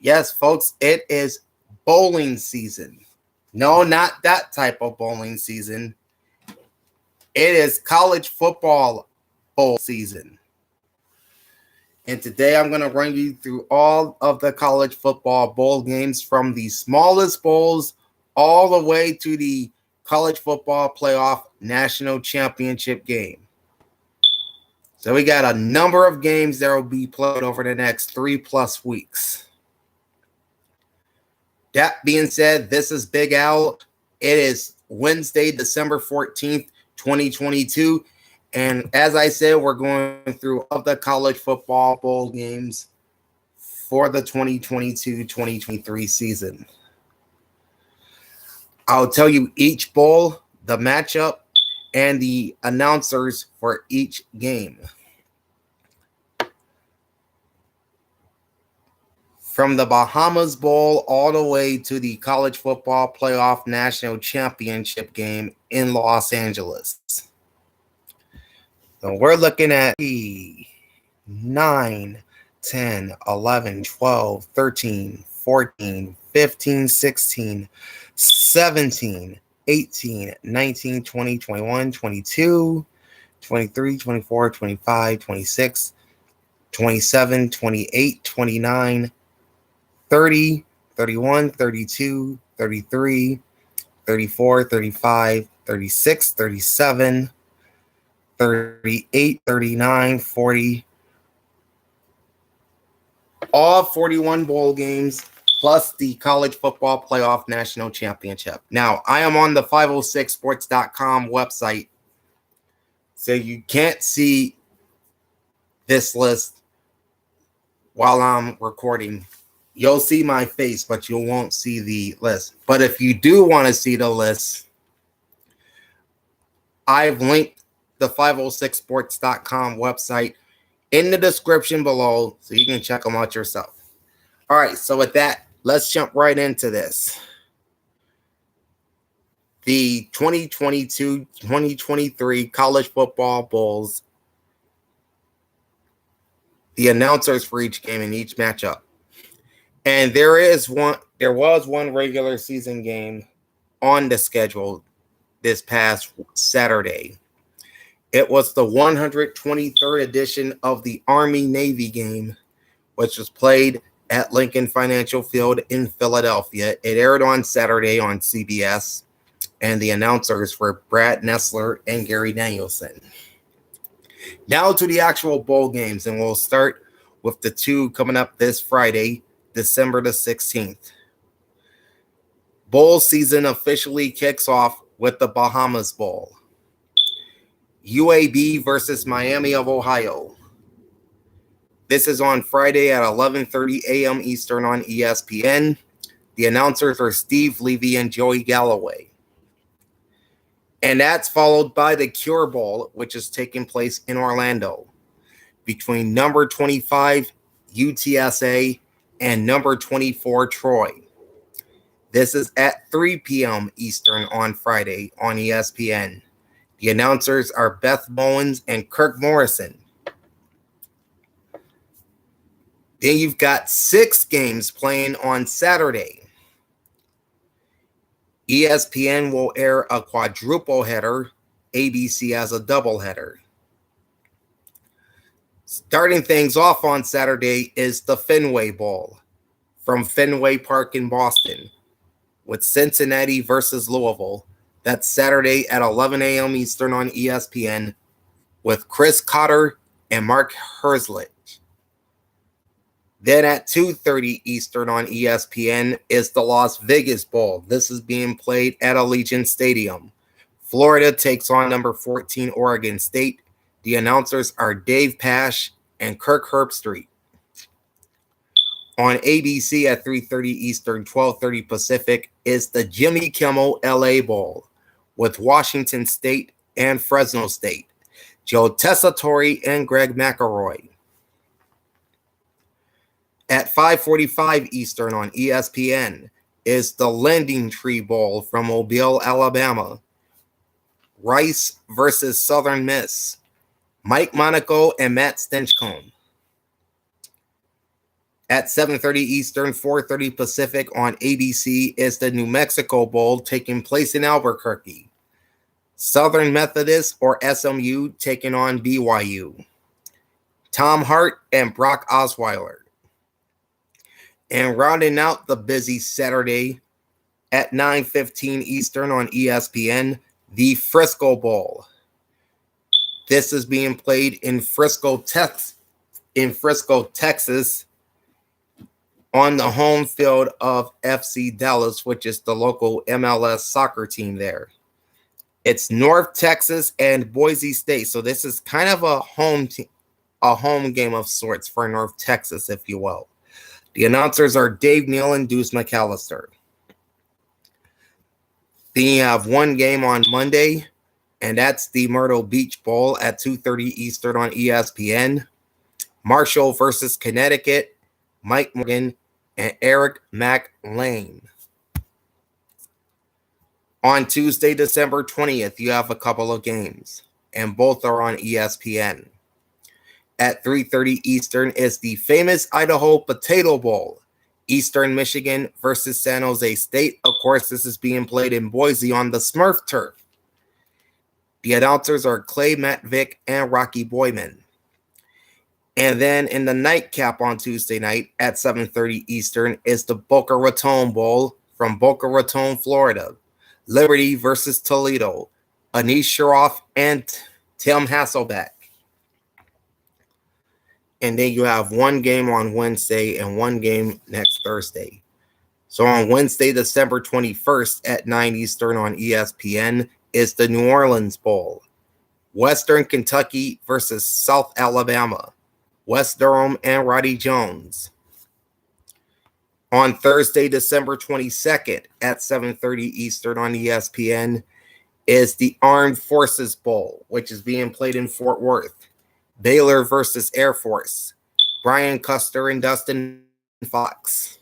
Yes, folks, it is bowling season. No, not that type of bowling season. It is college football bowl season. And today I'm going to run you through all of the college football bowl games from the smallest bowls all the way to the college football playoff national championship game. So we got a number of games that will be played over the next 3+ weeks. That being said, this is Big Al. It is Wednesday, December 14th, 2022. And as I said, we're going through all the college football bowl games for the 2022-2023 season. I'll tell you each bowl, the matchup, and the announcers for each game. From the Bahamas Bowl all the way to the College Football Playoff National Championship game in Los Angeles. So we're looking at 9, 10, 11, 12, 13, 14, 15, 16, 17, 18, 19, 20, 21, 22, 23, 24, 25, 26, 27, 28, 29, 30, 31, 32, 33, 34, 35, 36, 37, 38, 39, 40. All 41 bowl games plus the College Football Playoff National Championship. Now, I am on the 506sports.com website, so you can't see this list while I'm recording. You'll see my face, but you won't see the list. But if you do want to see the list, I've linked the 506sports.com website in the description below so you can check them out yourself. All right, so with that, let's jump right into this. The 2022-2023 college football bowls, the announcers for each game and each matchup. And there was one regular season game on the schedule this past Saturday. It was the 123rd edition of the Army-Navy game, which was played at Lincoln Financial Field in Philadelphia. It aired on Saturday on CBS, and the announcers were Brad Nessler and Gary Danielson. Now to the actual bowl games, and we'll start with the two coming up this Friday, December the 16th. Bowl season officially kicks off with the Bahamas Bowl. UAB versus Miami of Ohio. This is on Friday at 11:30 a.m. Eastern on ESPN. The announcers are Steve Levy and Joey Galloway. And that's followed by the Cure Bowl, which is taking place in Orlando between number 25 UTSA and number 24 Troy. This is at 3 p.m. Eastern on Friday on ESPN. The announcers are Beth Bowens and Kirk Morrison. Then you've got 6 games playing on Saturday. ESPN will air a quadruple header. ABC has a double header. Starting things off on Saturday is the Fenway Bowl from Fenway Park in Boston with Cincinnati versus Louisville. That's Saturday at 11 a.m. Eastern on ESPN with Chris Cotter and Mark Herzlich. Then at 2:30 Eastern on ESPN is the Las Vegas Bowl. This is being played at Allegiant Stadium. Florida takes on number 14 Oregon State. The announcers are Dave Pasch and Kirk Herbstreit. On ABC at 3:30 Eastern, 12:30 Pacific is the Jimmy Kimmel LA Bowl with Washington State and Fresno State. Joe Tessitore and Greg McElroy. At 5:45 Eastern on ESPN is the Lending Tree Bowl from Mobile, Alabama. Rice versus Southern Miss. Mike Monaco and Matt Stinchcomb. At 7:30 Eastern, 4:30 Pacific on ABC is the New Mexico Bowl taking place in Albuquerque. Southern Methodist or SMU taking on BYU. Tom Hart and Brock Osweiler. And rounding out the busy Saturday at 9:15 Eastern on ESPN, the Frisco Bowl. This is being played in Frisco, Texas, on the home field of FC Dallas, which is the local MLS soccer team there. It's North Texas and Boise State, so this is kind of a home game of sorts for North Texas, if you will. The announcers are Dave Neal and Deuce McAllister. Then you have one game on Monday, and that's the Myrtle Beach Bowl at 2:30 Eastern on ESPN. Marshall versus Connecticut, Mike Morgan, and Eric McLean. On Tuesday, December 20th, you have a couple of games, and both are on ESPN. At 3:30 Eastern is the famous Idaho Potato Bowl, Eastern Michigan versus San Jose State. Of course, this is being played in Boise on the Smurf turf. The announcers are Clay Matvick and Rocky Boyman. And then in the nightcap on Tuesday night at 7:30 Eastern is the Boca Raton Bowl from Boca Raton, Florida. Liberty versus Toledo, Anish Shroff and Tim Hasselbeck. And then you have one game on Wednesday and one game next Thursday. So on Wednesday, December 21st at 9 Eastern on ESPN is the New Orleans Bowl. Western Kentucky versus South Alabama. Wes Durham and Roddy Jones. On Thursday, December 22nd at 7:30 Eastern on ESPN is the Armed Forces Bowl, which is being played in Fort Worth. Baylor versus Air Force. Brian Custer and Dustin Fox.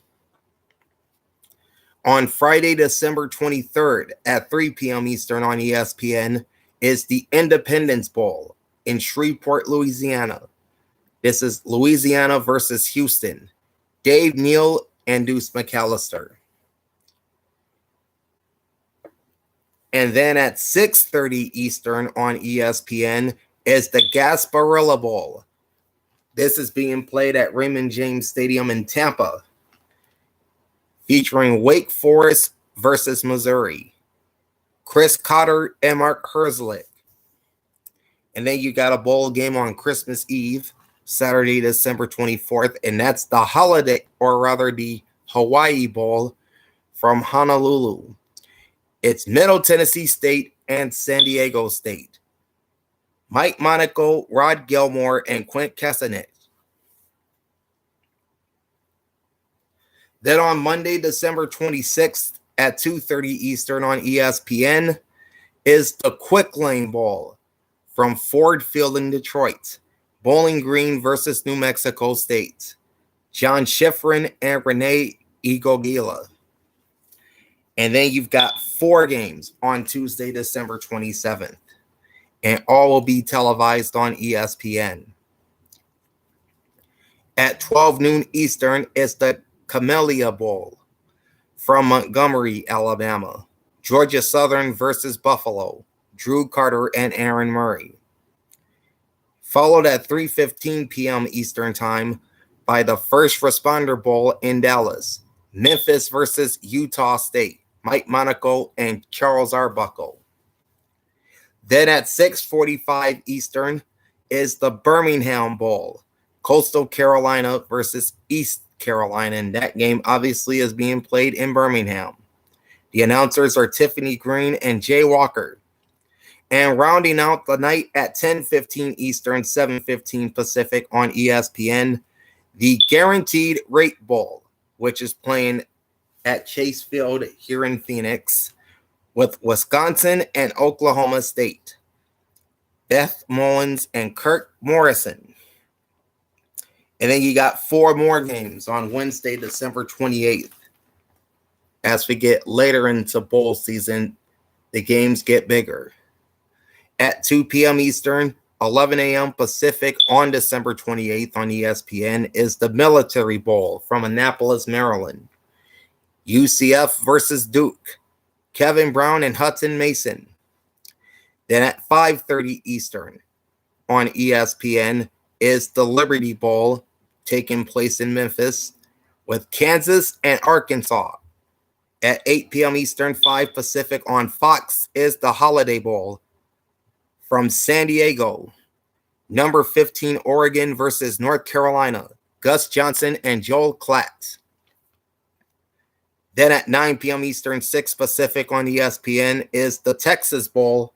On Friday, December 23rd at 3 p.m. Eastern on ESPN is the Independence Bowl in Shreveport, Louisiana. This is Louisiana versus Houston. Dave Neal and Deuce McAllister. And then at 6:30 Eastern on ESPN is the Gasparilla Bowl. This is being played at Raymond James Stadium in Tampa, featuring Wake Forest versus Missouri. Chris Cotter and Mark Herzlich. And then you got a bowl game on Christmas Eve, Saturday, December 24th, and that's the holiday, or rather the Hawaii Bowl from Honolulu. It's Middle Tennessee State and San Diego State. Mike Monaco, Rod Gilmore, and Quint Castanet. Then on Monday, December 26th at 2:30 Eastern on ESPN is the Quick Lane Bowl from Ford Field in Detroit. Bowling Green versus New Mexico State. John Schifrin and Renee Igogila. And then you've got 4 games on Tuesday, December 27th. And all will be televised on ESPN. At 12 noon Eastern is the Camellia Bowl from Montgomery, Alabama. Georgia Southern versus Buffalo. Drew Carter and Aaron Murray. Followed at 3:15 p.m. Eastern Time by the First Responder Bowl in Dallas. Memphis versus Utah State. Mike Monaco and Charles Arbuckle. Then at 6:45 Eastern is the Birmingham Bowl. Coastal Carolina versus East Carolina. And that game obviously is being played in Birmingham. The announcers are Tiffany Green and Jay Walker. And rounding out the night at 10:15 Eastern, 7:15 Pacific on ESPN, the Guaranteed Rate Bowl, which is playing at Chase Field here in Phoenix with Wisconsin and Oklahoma State. Beth Mullins and Kirk Morrison. And then you got 4 more games on Wednesday, December 28th. As we get later into bowl season, the games get bigger. At 2 p.m. Eastern, 11 a.m. Pacific on December 28th on ESPN is the Military Bowl from Annapolis, Maryland. UCF versus Duke. Kevin Brown and Hudson Mason. Then at 5:30 Eastern on ESPN is the Liberty Bowl taking place in Memphis with Kansas and Arkansas. At 8 p.m. Eastern, 5 Pacific on Fox is the Holiday Bowl from San Diego. Number 15 Oregon versus North Carolina. Gus Johnson and Joel Klatt. Then at 9 p.m. Eastern, 6 Pacific on ESPN is the Texas Bowl,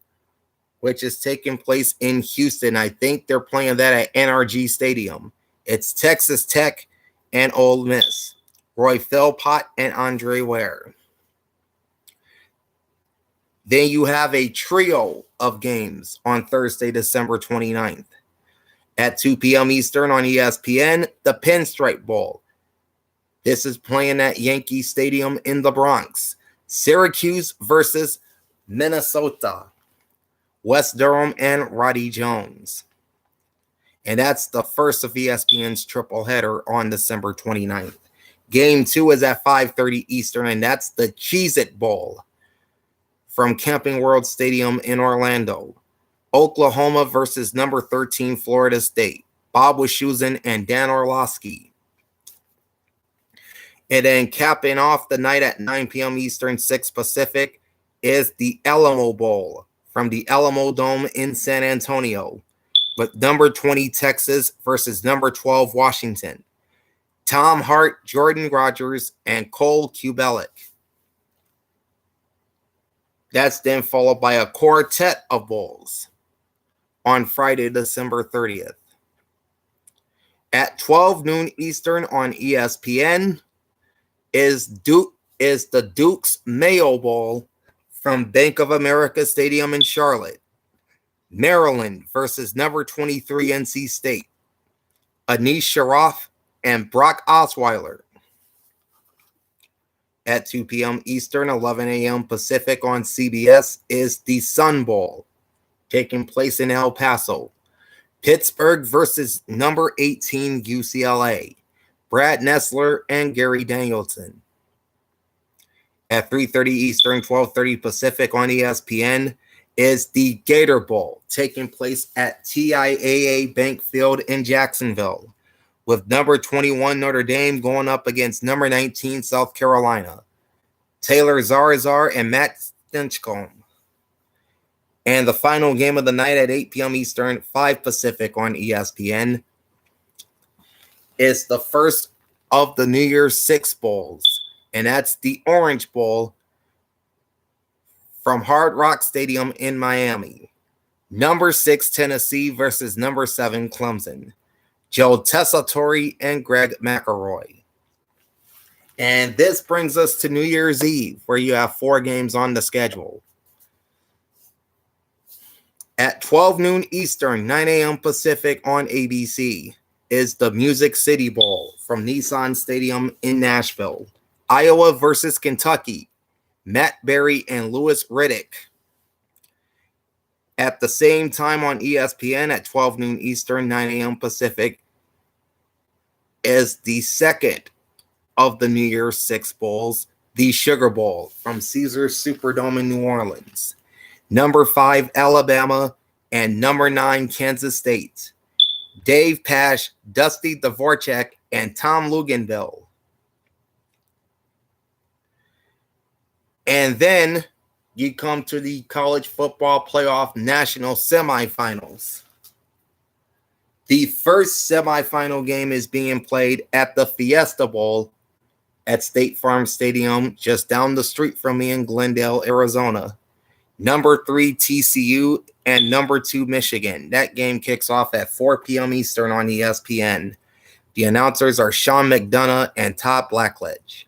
which is taking place in Houston. I think they're playing that at NRG Stadium. It's Texas Tech and Ole Miss. Roy Philpott and Andre Ware. Then you have a trio of games on Thursday, December 29th. At 2 p.m. Eastern on ESPN, the Pinstripe Bowl. This is playing at Yankee Stadium in the Bronx. Syracuse versus Minnesota. Wes Durham and Roddy Jones. And that's the first of ESPN's triple header on December 29th. Game 2 is at 5:30 Eastern, and that's the Cheez-It Bowl from Camping World Stadium in Orlando. Oklahoma versus number 13 Florida State. Bob Wischusen and Dan Orlovsky. And then capping off the night at 9 p.m. Eastern, 6 Pacific, is the Alamo Bowl from the Alamo Dome in San Antonio with number 20 Texas versus number 12 Washington. Tom Hart, Jordan Rogers, and Cole Kubelic. That's then followed by a quartet of bowls on Friday, December 30th. At 12 noon Eastern on ESPN is the Duke's Mayo Bowl from Bank of America Stadium in Charlotte. Maryland versus number 23 NC State. Anish Sharaff and Brock Osweiler. At 2 p.m. Eastern, 11 a.m. Pacific on CBS is the Sun Bowl, taking place in El Paso. Pittsburgh versus number 18 UCLA. Brad Nessler and Gary Danielson. At 3:30 Eastern, 12:30 Pacific on ESPN is the Gator Bowl, taking place at TIAA Bank Field in Jacksonville, with number 21 Notre Dame going up against number 19 South Carolina. Taylor Zarazar and Matt Stinchcomb. And the final game of the night at 8 p.m. Eastern, 5 Pacific on ESPN is the first of the New Year's Six Bowls, and that's the Orange Bowl from Hard Rock Stadium in Miami. Number 6 Tennessee versus number 7 Clemson. Joe Tessitore and Greg McElroy. And this brings us to New Year's Eve, where you have 4 games on the schedule. At 12 noon Eastern, 9 a.m. Pacific on ABC is the Music City Bowl from Nissan Stadium in Nashville. Iowa versus Kentucky. Matt Berry and Louis Riddick. At the same time on ESPN at 12 noon Eastern, 9 a.m. Pacific is the second of the New Year's Six Bowls, the Sugar Bowl from Caesars Superdome in New Orleans. Number 5 Alabama and number 9 Kansas State. Dave Pasch, Dusty Dvorak, and Tom Luginbill. And then you come to the College Football Playoff National Semifinals. The first semifinal game is being played at the Fiesta Bowl at State Farm Stadium, just down the street from me in Glendale, Arizona. Number 3 TCU and number 2 Michigan. That game kicks off at 4 p.m. Eastern on ESPN. The announcers are Sean McDonough and Todd Blackledge.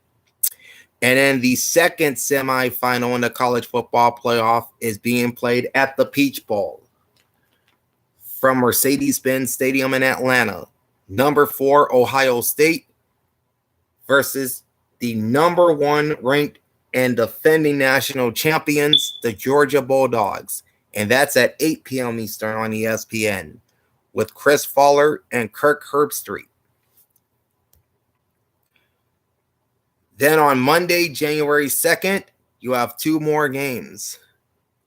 And then the second semifinal in the college football playoff is being played at the Peach Bowl from Mercedes-Benz Stadium in Atlanta. Number 4 Ohio State versus the number 1 ranked and defending national champions, the Georgia Bulldogs. and that's at 8 p.m. Eastern on ESPN with Chris Fowler and Kirk Herbstreit. Then on Monday, January 2nd, you have 4 more games,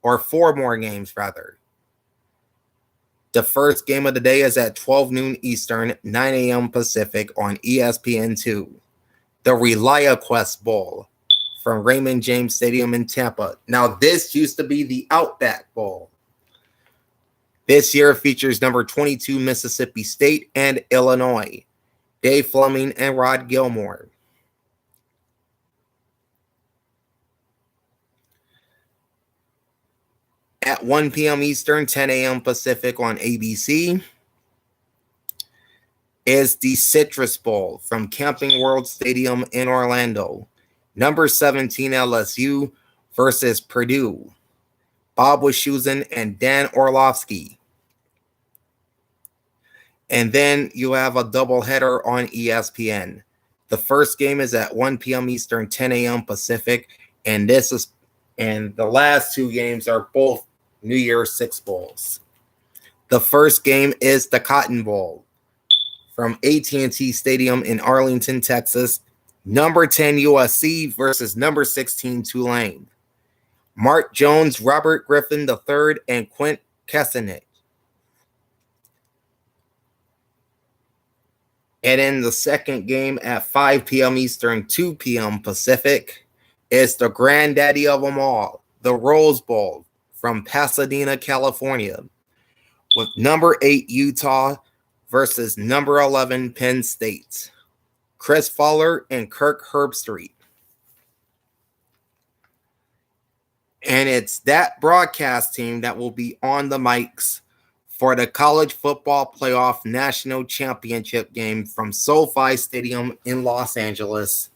rather. The first game of the day is at 12 noon Eastern, 9 a.m. Pacific on ESPN2. The ReliaQuest Bowl from Raymond James Stadium in Tampa. Now, this used to be the Outback Bowl. This year features number 22 Mississippi State and Illinois, Dave Fleming and Rod Gilmore. At 1 p.m. Eastern, 10 a.m. Pacific on ABC is the Citrus Bowl from Camping World Stadium in Orlando. Number 17 LSU versus Purdue. Bob Wischusen and Dan Orlovsky. And then you have a doubleheader on ESPN. The first game is at 1 p.m. Eastern, 10 a.m. Pacific, and the last 2 games are both New Year's Six Bowls. The first game is the Cotton Bowl from AT&T Stadium in Arlington, Texas. Number 10 USC versus number 16 Tulane. Mark Jones, Robert Griffin III, and Quint Kessenich. And in the second game at 5 p.m. Eastern, 2 p.m. Pacific, is the granddaddy of them all, the Rose Bowl from Pasadena, California, with number 8 Utah versus number 11 Penn State. Chris Fowler and Kirk Herbstreit. And it's that broadcast team that will be on the mics for the College Football Playoff National Championship game from SoFi Stadium in Los Angeles,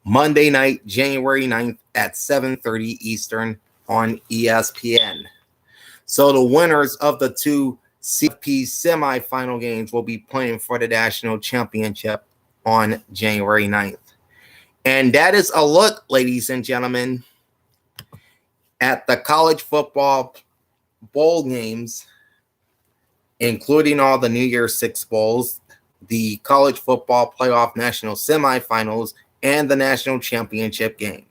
Monday night, January 9th at 7:30 Eastern on ESPN. So the winners of the 2 CFP semifinal games will be playing for the national championship on January 9th. And that is a look, ladies and gentlemen, at the college football bowl games, including all the New Year's Six Bowls, the college football playoff national semifinals, and the national championship game.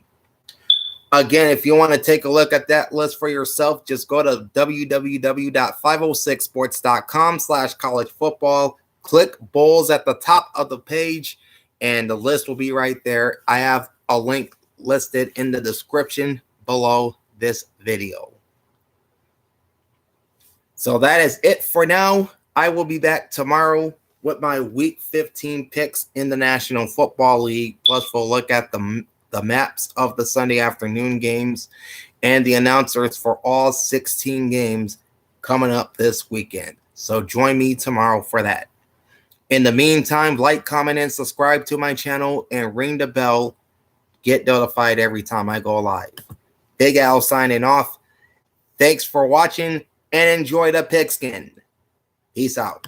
Again, if you want to take a look at that list for yourself, just go to www.506sports.com/college football. Click bowls at the top of the page, and the list will be right there. I have a link listed in the description below this video. So that is it for now. I will be back tomorrow with my Week 15 picks in the National Football League. Plus, we'll look at the maps of the Sunday afternoon games and the announcers for all 16 games coming up this weekend. So join me tomorrow for that. In the meantime, like, comment, and subscribe to my channel and ring the bell. Get notified every time I go live. Big Al signing off. Thanks for watching and enjoy the pigskin. Peace out.